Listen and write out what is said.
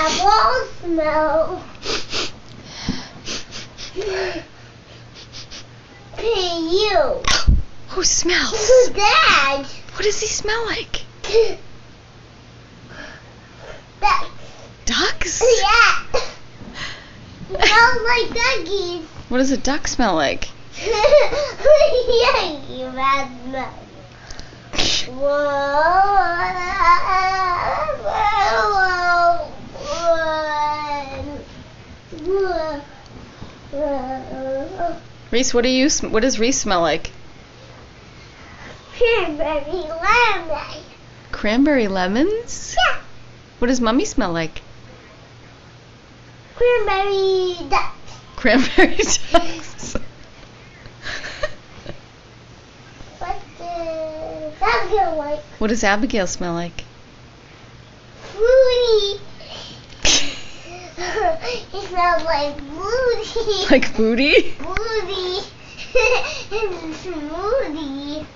apple smell? You. Who smells? Dad. What does he smell like? Ducks. Ducks? Yeah. Smells like duckies. What does a duck smell like? Yeah, you bad smell. Reese, what does Reese smell like? Cranberry lemon. Cranberry lemons? Yeah. What does Mummy smell like? Cranberry duck. Cranberry ducks. What does Abigail like? What does Abigail smell like? Fruity. It smells like booty. Like booty? Booty. It's smoothie.